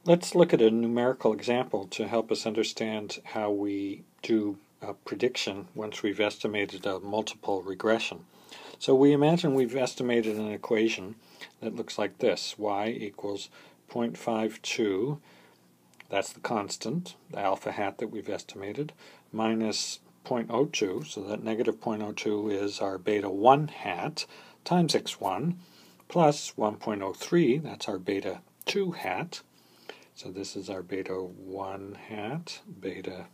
Let's look at a numerical example to help us understand how we do a prediction once we've estimated a multiple regression. So we imagine we've estimated an equation that looks like this: y equals 0.52, that's the constant, the alpha hat that we've estimated, minus 0.02, so that negative 0.02 is our beta 1 hat, times x1, plus 1.03, that's our beta 2 hat. So this is our beta 1 hat, beta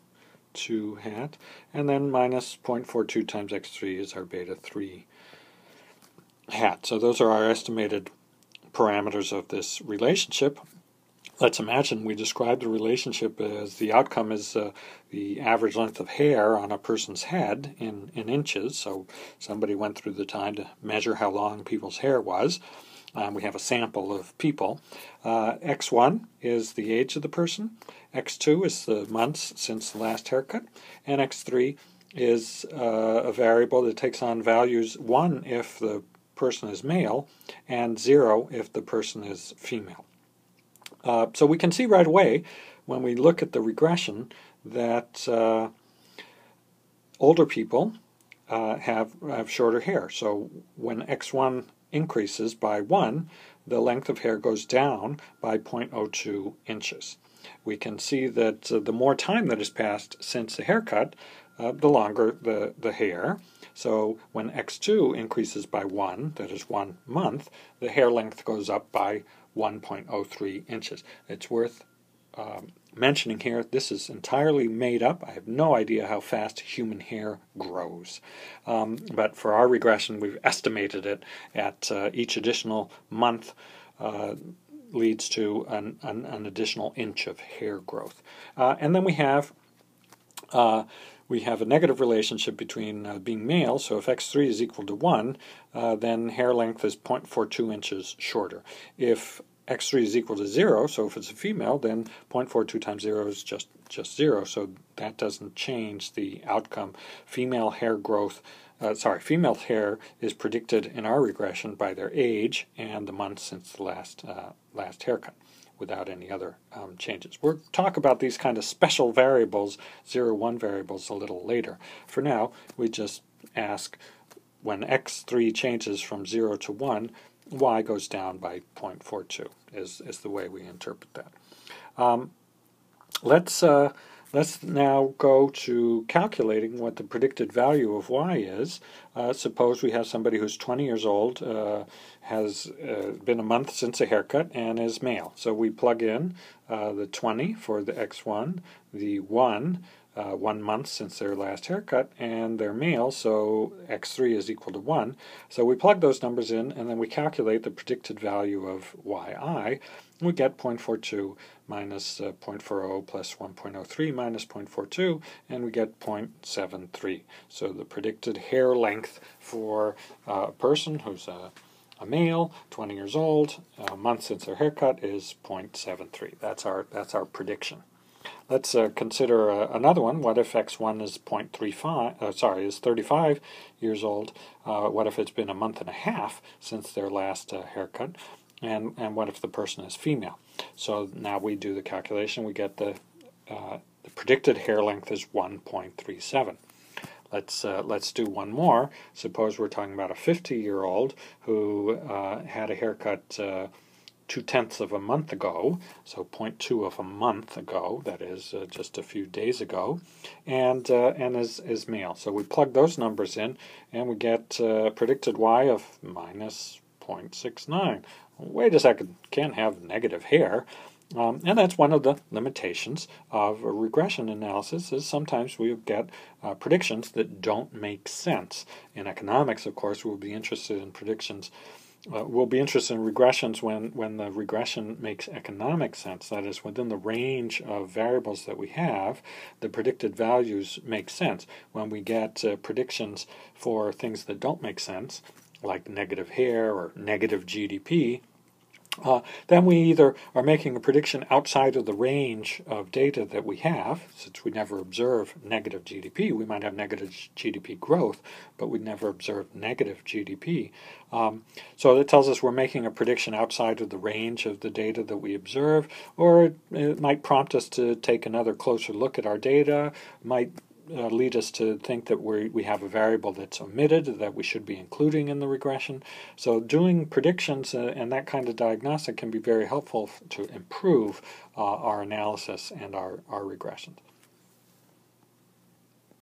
2 hat, and then minus 0.42 times x3 is our beta 3 hat. So those are our estimated parameters of this relationship. Let's imagine we describe the relationship as the outcome is the average length of hair on a person's head in inches. So somebody went through the time to measure how long people's hair was. We have a sample of people. X1 is the age of the person, X2 is the months since the last haircut, and X3 is a variable that takes on values 1 if the person is male and 0 if the person is female. So we can see right away when we look at the regression that older people have shorter hair. So when X1 increases by 1, the length of hair goes down by 0.02 inches. We can see that the more time that has passed since the haircut, the longer the hair. So when X2 increases by 1, that is 1 month, the hair length goes up by 1.03 inches. It's worth mentioning here, this is entirely made up. I have no idea how fast human hair grows. But for our regression, we've estimated it at each additional month leads to an additional inch of hair growth. And then we have a negative relationship between being male, so if X3 is equal to 1, then hair length is 0.42 inches shorter. If X3 is equal to 0, so if it's a female, then 0.42 times 0 is just 0, so that doesn't change the outcome. Female hair is predicted in our regression by their age and the months since the last haircut, without any other changes. We'll talk about these kind of special variables, 0, 1 variables, a little later. For now, we just ask when X3 changes from 0 to 1, y goes down by 0.42 is the way we interpret that. Let's now go to calculating what the predicted value of y is. Suppose we have somebody who's 20 years old, has been a month since a haircut, and is male. So we plug in the 20 for the x1, the 1 month since their last haircut, and they're male, so x3 is equal to 1. So we plug those numbers in, and then we calculate the predicted value of yi. We get 0.42 minus 0.40 plus 1.03 minus 0.42, and we get 0.73. So the predicted hair length for a person who's a male, 20 years old, a month since their haircut, is 0.73. That's our prediction. Let's consider another one. What if x1 is 35 years old? What if it's been a month and a half since their last haircut? And what if the person is female? So now we do the calculation. We get the predicted hair length is 1.37. Let's do one more. Suppose we're talking about a 50-year-old who had a haircut 0.2 of a month ago, so 0.2 of a month ago, that is just a few days ago, and is male. So we plug those numbers in, and we get predicted y of minus 0.69. Wait a second, can't have negative hair. And that's one of the limitations of a regression analysis, is sometimes we get predictions that don't make sense. In economics, of course, we'll be interested in predictions. We'll be interested in regressions when the regression makes economic sense. That is, within the range of variables that we have, the predicted values make sense. When we get predictions for things that don't make sense, like negative hair or negative GDP, Then we either are making a prediction outside of the range of data that we have, since we never observe negative GDP. We might have negative GDP growth, but we never observe negative GDP. So that tells us we're making a prediction outside of the range of the data that we observe, or it might prompt us to take another closer look at our data, might lead us to think that we have a variable that's omitted that we should be including in the regression. So doing predictions and that kind of diagnostic can be very helpful to improve our analysis and our regressions.